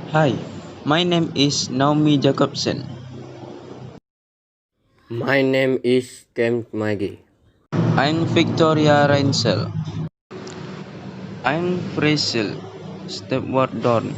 Hi, my name is Naomi Jacobson. My name is Kem Maggie. I'm Victoria Reinsel. I'm Frasil Stepward Dorn.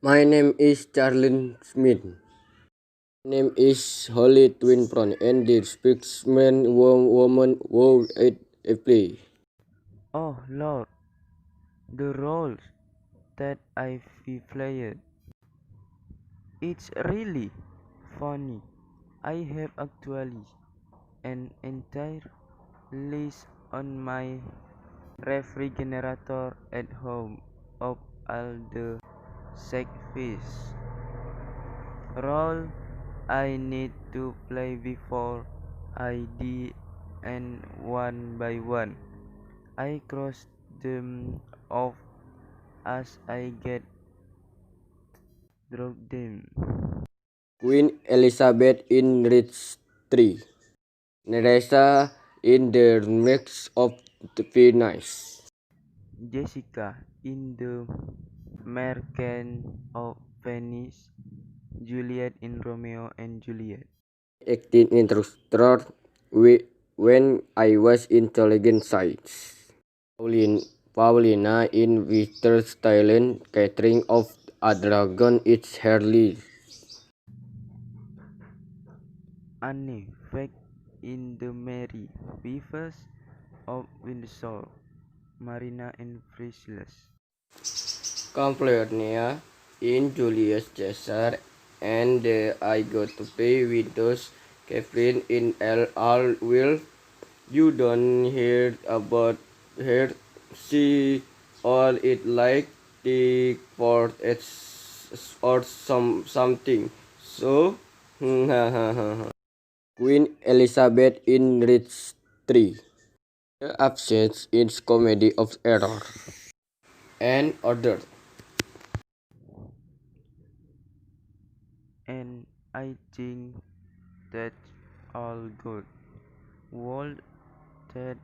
My name is Charlene Smith. My name is Holly Twinpron and the speaks man woman wow at a play. Oh Lord, the roles that I've played. It's really funny. I have actually an entire list on my refrigerator at home of all the Shakespeare role I need to play before I die, and one by one I cross them off as I get through them. Queen Elizabeth in Rich Tree. Nerissa in the mix of the Venice. Jessica in the Merchant of Venice, Juliet in Romeo and Juliet. Acting in Trustro when I was in Intelligent Science. Paulina in Winter's Thailand, Catering of a Dragon, it's Harley. Anne Frank in the Mary Beavers of Windsor, Marina and Priscillus. California in Julius Caesar, and I got to play with those Catherine in all will. You don't hear about her, she all it like the port or something. So Queen Elizabeth in Rich Tree. The absence is comedy of error and order. And I think that's all good. Would that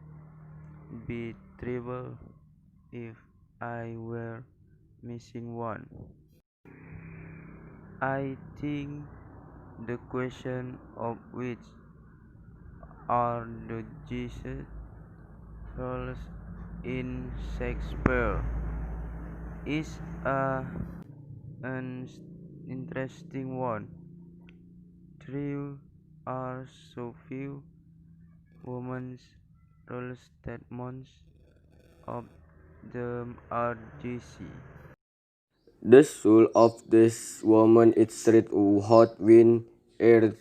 be trouble if I were missing one? I think the question of which are the Jesus roles in Shakespeare is an interesting one. There are so few women's roles that most of them are juicy. The soul of this woman is street hot wind, air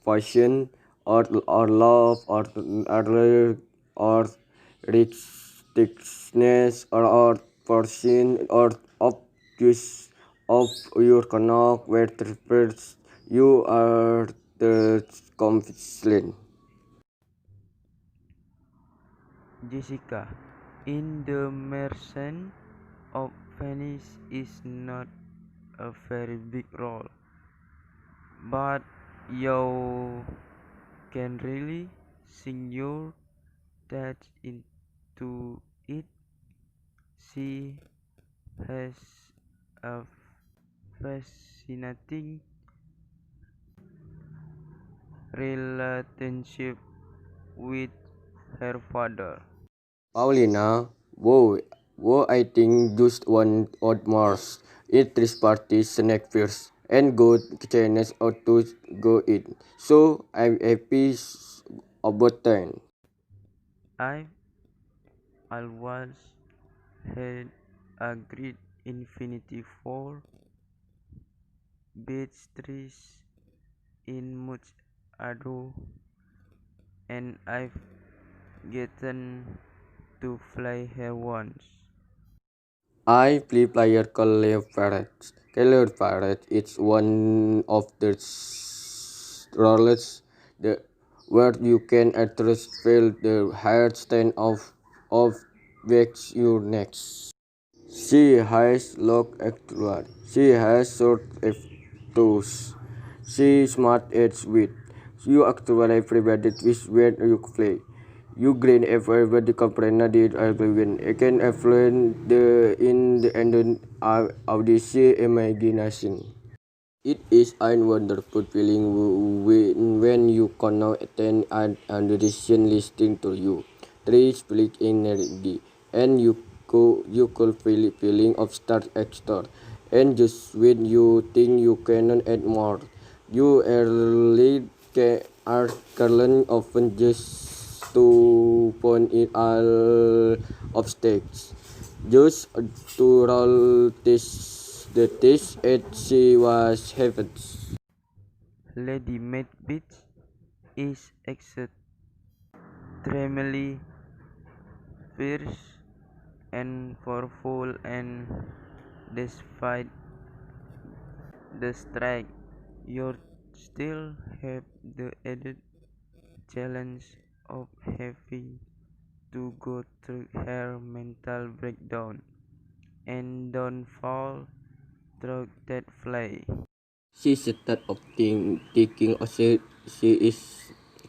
passion, or love, or rich thickness, or portion, or of juice of your connect where first you are the confident. Jessica in the Merchant of Venice is not a very big role, but you can really sink your touch into it. She has a fascinating relationship with her father. Paulina, I think just one odd Mars. Eat this party snack first and go Chinese or to go eat. So I'm happy about 10. I always had a great infinity for beech trees in much ado, and I've gotten to fly her once. I play player Color Parrot is one of the roles the, where you can address feel the hard stand of wakes your next. She has long actually. She has short toes. She smart as wit. You actually everybody twist when you play. You green everybody comprehend did I win. I can affluent the in the end audacious imagination. It is a wonderful feeling when you cannot attend and decision listening to you. Three speak energy and you could feel feeling of start extra. And just when you think you cannot add more, you are current often just to point it all obstacles. Just to roll the test at she was heavens. Lady Macbeth is extremely fierce and powerful, and despite the strike, you still have the added challenge of having to go through her mental breakdown and don't fall through that fly. She started taking she is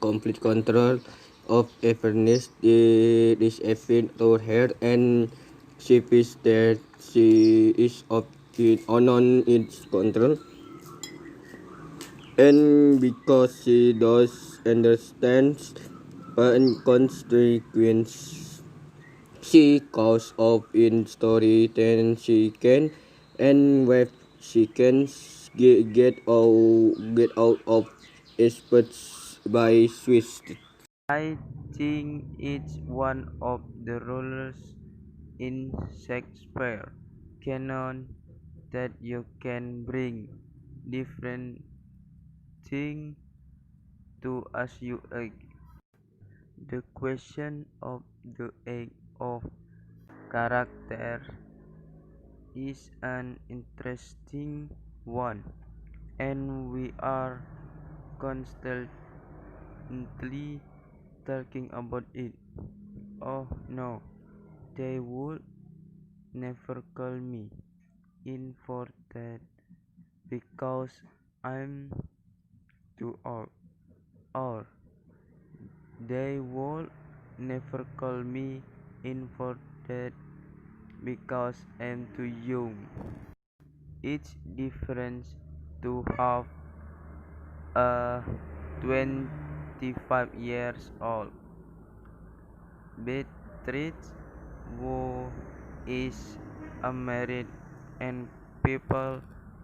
complete control of everything this event to her and she feels that she is of it on its control and because she does understands consequence she calls up in story then she can and where she can get out of experts by Swiss. I think it's one of the roles in Shakespeare canon that you can bring different things to as you egg. The question of the egg of character is an interesting one, and we are constantly talking about it. Oh no, they would never call me in for that because I'm too old, or they would never call me in for that because I'm too young. It's different to have a 25 years old Beatrice who is married and people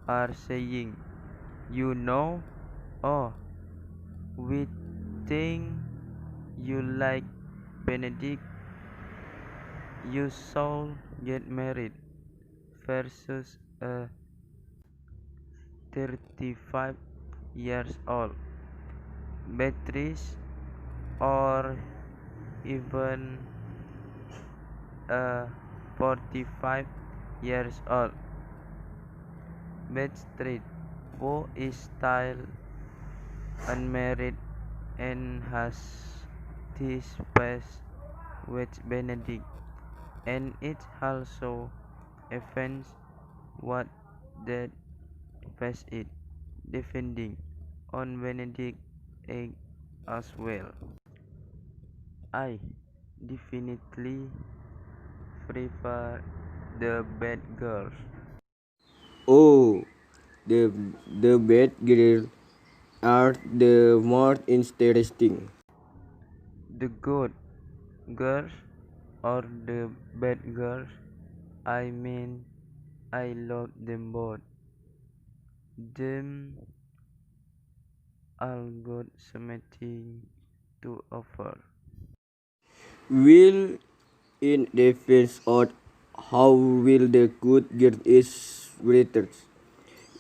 are saying, you know, oh, we think you like Benedict, you shall get married versus a 35 years old Beatrice or even a 45 years old Beatrice who is still unmarried and has this space with Benedict, and it also offends what that face is defending on Benedict egg as well. I definitely prefer the bad girls. Oh, the the bad girls are the more interesting. The good girls or the bad girls, I mean, I love them both. Them all got something to offer. Will in defense of how will the good girl is rated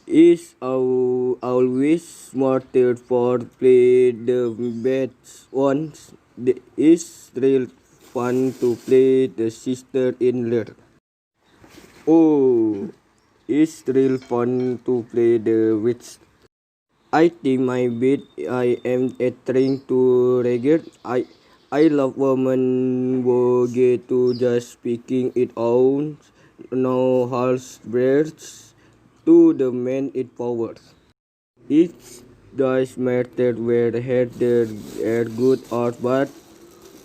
is always smarter for play the bad ones. Is real fun to play the sister in law. Oh, it's real fun to play the witch. I think my bit I am trying to regret. I love women who get to just speaking it out. No half breaths to the man it powers. It does matter where the are good or bad.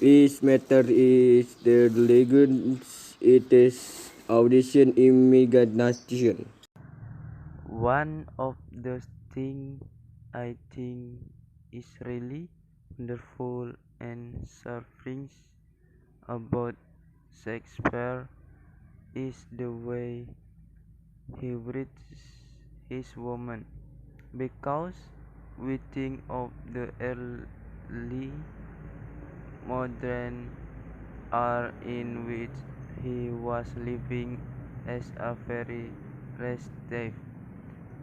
It matter is the legends it is audition immigration. One of those things I think is really wonderful and surprising about Shakespeare is the way he writes his woman, because we think of the early modern era in which he was living as a very restive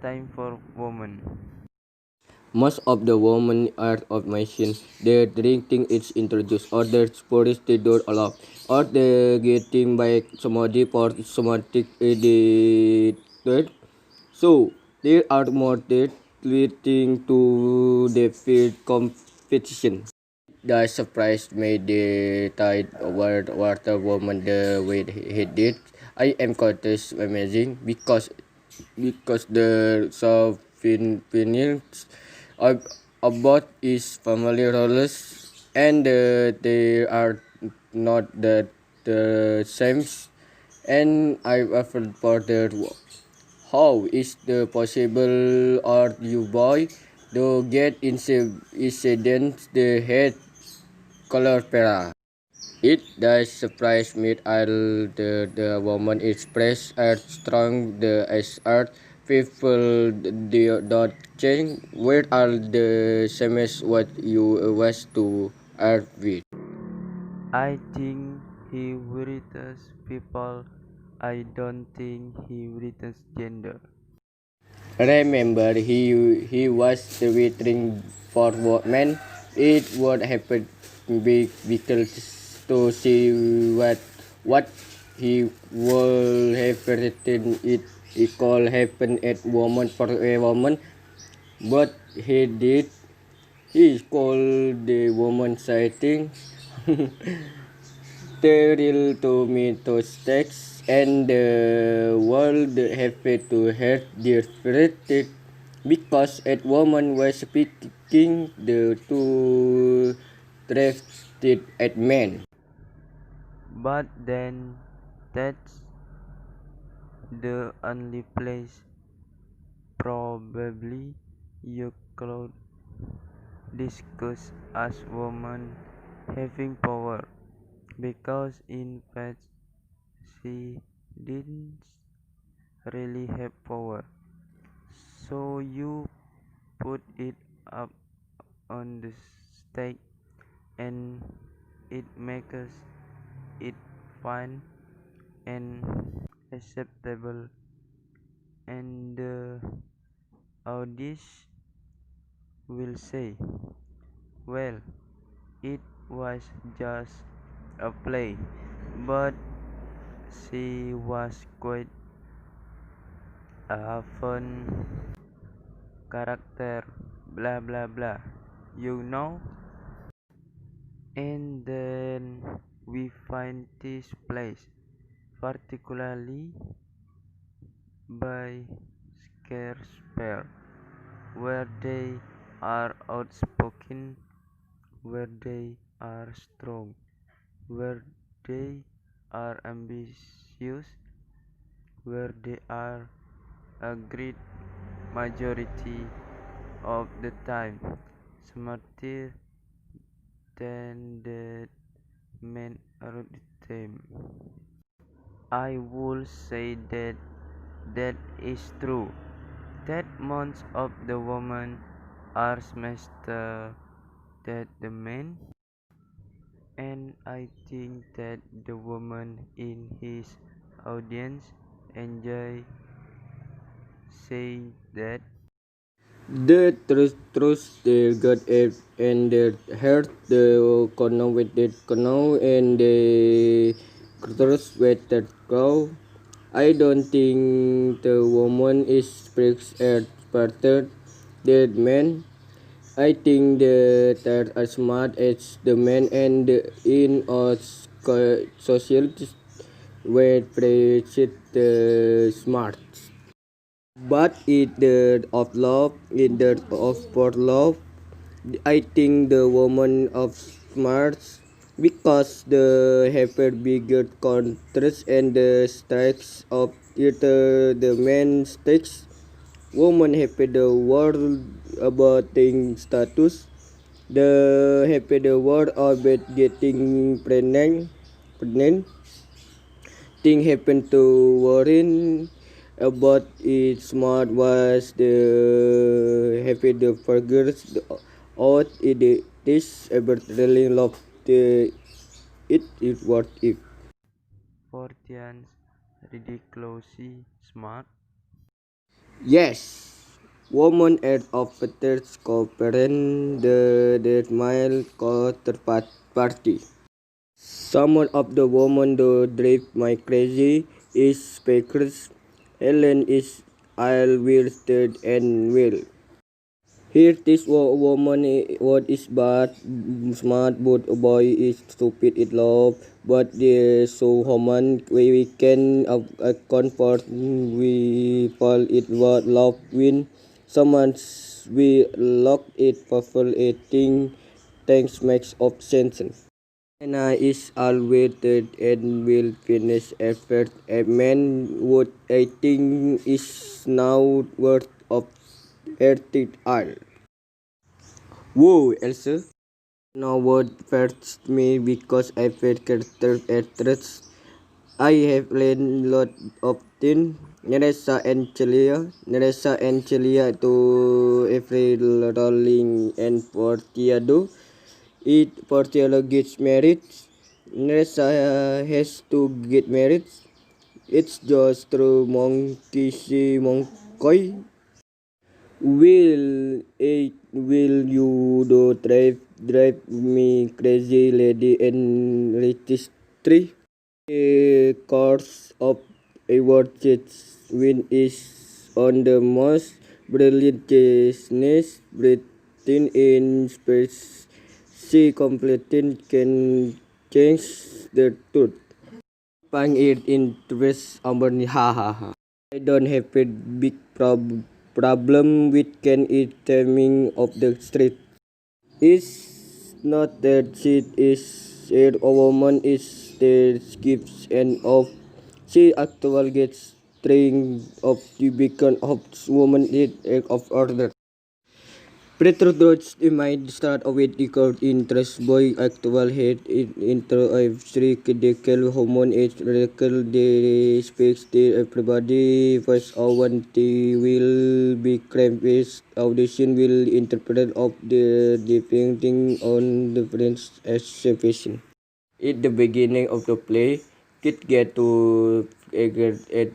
time for women. Most of the women are of machine. Their drinking is introduced, or their sports they don't allow, or they getting by somebody for somatic edited. So there are more that leading to the field competition. That surprised me the tide over water woman the way he did. I am quite amazing because the souvenirs about his family roles and they are not the same, and I often wondered how is the possible or you boy to get incidents the head color para. It does surprise me the woman express as strong the as art people don't change where are the same as what you was to art with. I think he writes people. I don't think he writes gender. Remember he was waiting for woman. It would happen because to see what he will have written it could happen at woman for a woman, but he did he called the woman sighting sterile to me to text and the world happy to hear their spirit because a woman was speaking the two drafted at men. But then that's the only place probably you could discuss as woman having power, because in fact she didn't really have power. So you put it up on the stake and it makes it fun and acceptable, and the audience will say, well, it was just a play, but she was quite a fun character, blah blah blah, you know? And then we find this place, particularly by Shakespeare, where they are outspoken, where they are strong, where they are ambitious, where they are a great majority of the time smarter than the men around them. I would say that that is true. That most of the women are smarter than the men, and I think that the women in his audience enjoy saying that. The truth they got it and they heard the corner with the corner and the truth with the cow. I don't think the woman is speaks at parted the man. I think the that are smart as the man and in a social where preach the smart. But in the of love, in the of for love, I think the woman of smarts because the have bigger contrast and the strikes of either the man stakes. Woman happy the world about thing status. The happy the world about getting pregnant. Thing happened to worrying about it smart was the happy the figures out it is about really love the it is what if. Fortians ridiculously smart. Yes, woman at officers cooperate the mile party. Some of the women do drive my crazy is speakers. Helen is I'll will stud and will. Here this woman what is bad smart but a boy is stupid it love but the so human we can comfort we fall it what love win someone we lock it purple eating thanks makes of sense. Anna is always dead and will finish effort. A man would I think is now worth of 30 all. Whoa, Elsa. No word first me because I felt character actress. I have learned lot of things. Neresa and Celia to every rolling and Portiado. It Portiado gets married. Neresa has to get married. It's just through monkey see monkey. Will you do drive me crazy lady and registry? A course of award win is on the most brilliant business written in space. She completing can change the truth. Find it interest on ha ha ha. I don't have a big problem with can it timing of the street. It's not that she is a woman is the gifts and of she actually gets trained of the beacon of woman it of order. Petrodots might start with the court interest boy actual head into a critical hormone is radical they speaks to everybody first one they will be cramped audition will interpret of the depending on the French exhibition. At the beginning of the play, kid get to at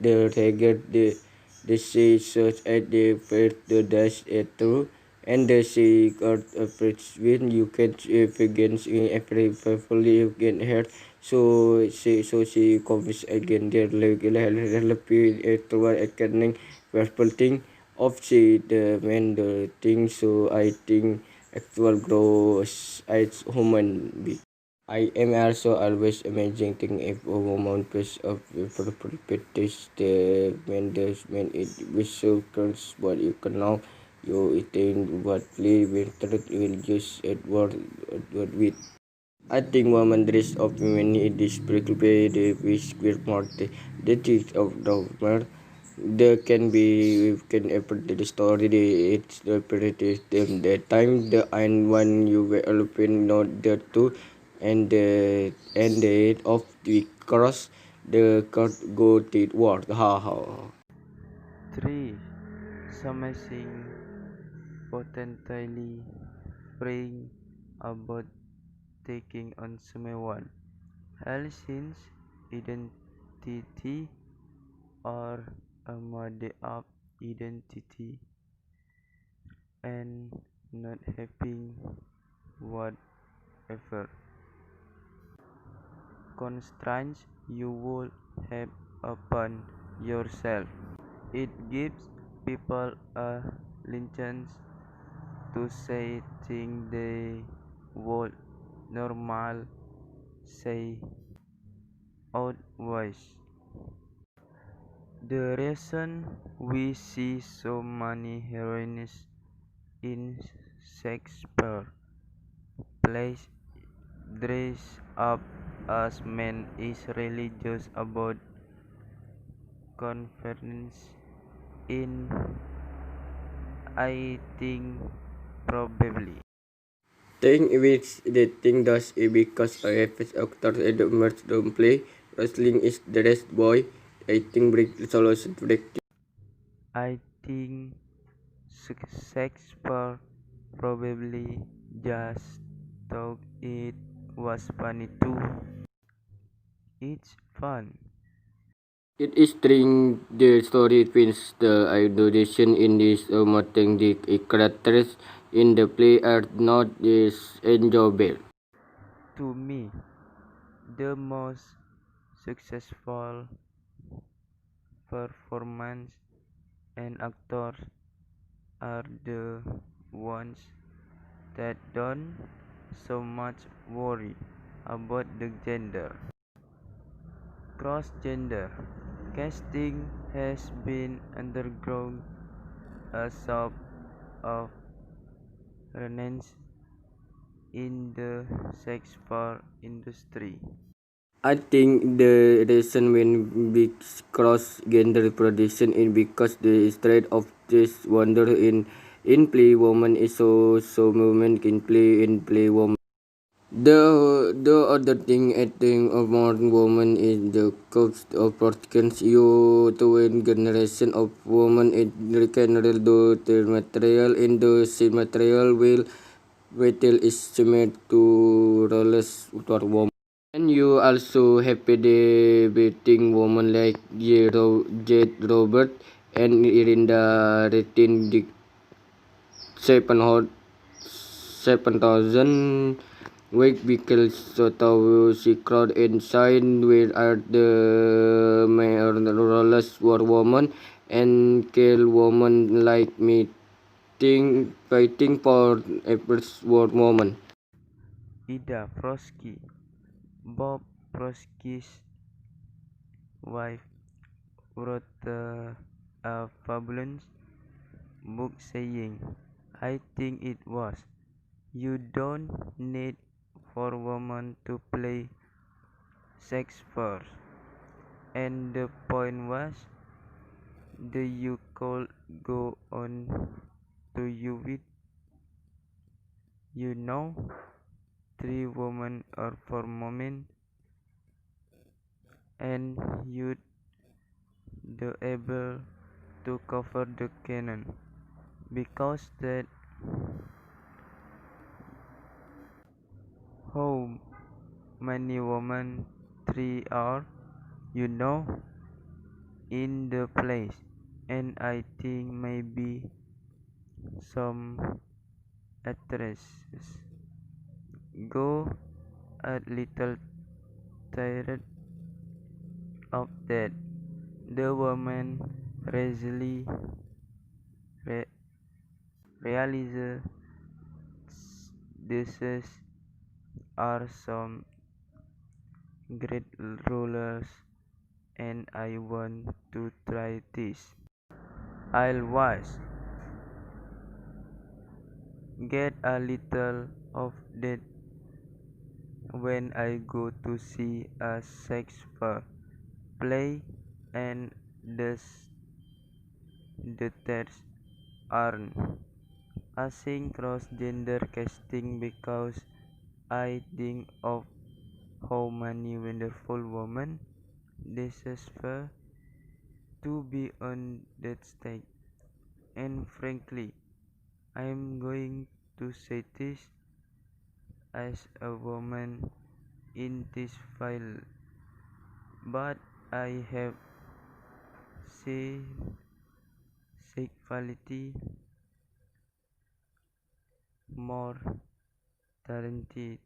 the target the sea search at the first the dash at through and the sea got a bridge when you can begins in every faithfully you get hurt so she comes again their repeat at one accounting verbal thing of she the main the thing so I think actual grows as human being. I am also always amazing thing if a woman piece of perpetrates the management it visuals but you can now you attain what play with truth will use word with. I think woman dress of women it is preoccupy the square part the teeth of the there can be we can interpret the story it's the period the time the and one you were open not the two and the of the cross the cut go to word ha ha. 3. Smashing potentially praying about taking on someone else's identity or a made up identity and not having whatever constraints you would have upon yourself. It gives people a license to say things they would normal say otherwise. The reason we see so many heroines in Shakespeare plays dress up as men is really just about conference in I think probably. Think which the thing does it because I have actors and the merch don't play. Wrestling is the best boy. I think break solution break. I think Shakespeare probably just thought it was funny too. It's fun. It is string the story twins the ideation in this modern the characters in the play are not is enjoyable. To me, the most successful performance and actors are the ones that don't so much worry about the gender. Cross gender casting has been undergone a sort of renaissance in the sex for industry. I think the reason when big cross gender production is because the spread of this wonder in play woman is so movement in play woman. The other thing I think of modern woman is the cost of protections you to one generation of women it can do the material in the same material will waitil is similar to roles for women. And you also have the debating women like J. Robert and Irinda rating the 7,000 week because so she crowd inside where are the rollers for women and kill women like me think fighting for efforts for women. Ida Frosky, Bob Frosky's wife, wrote a fabulous book saying, I think it was, you don't need for women to play sex first. And the point was, the you could go on to you with, you know, three women or four women, and you'd be able to cover the canon. Because that how many women three are, you know, in the place. And I think maybe some actresses go a little tired of that. The woman really re- realizes these are some great rollers and I want to try this. I'll watch, get a little of that when I go to see a Shakespeare play, and the tests aren't asking cross gender casting because I think of how many wonderful women deserve to be on that stage. And frankly, I'm going to say this as a woman in this file, but I have seen sexuality more talented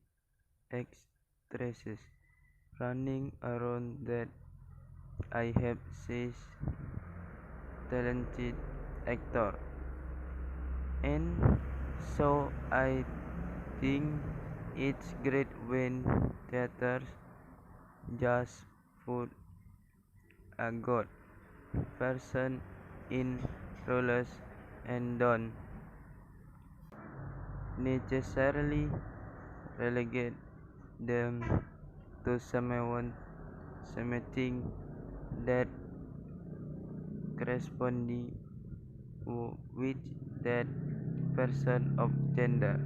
actresses running around that I have seen talented actor, and so I think it's great when theaters just put a good person in roles and don't necessarily relegate them to something that corresponding with that person of gender.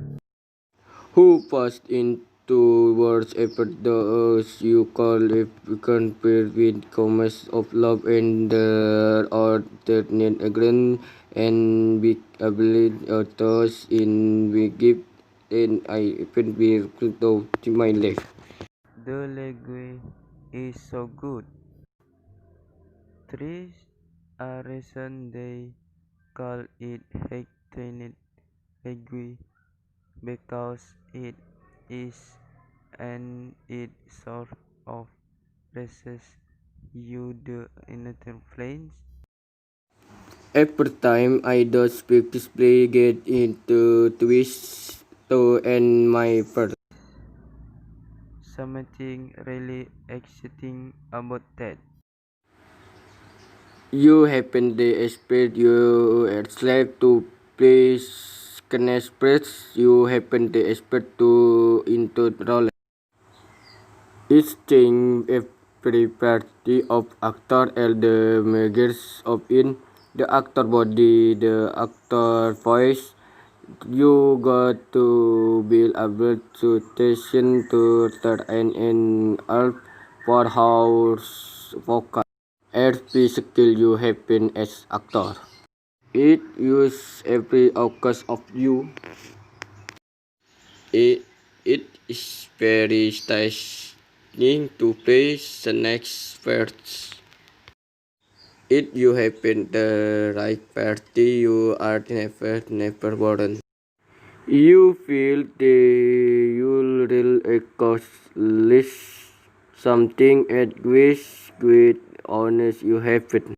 Who passed into words after those you call if you compare with commerce of love and the alternate again and be ability authors in we give and I even be to my life. The language is so good. Three a reason they call it hectanic language because it is and it sort of presses you the interference. Every time I do speak display get into twist to end my first. Something really exciting about that. You happen to expect you slave to place connect you happen to expect to into role. Each thing every party of actor and the measures of in the actor body, the actor voice. You got to be able to station to start and up for house vocal. Every skill you have been as actor. It use every focus of you. It, it is very stunning to play the next verse. If you have been the right party, you are never born. You feel the you will accomplish something at which with honest you have it.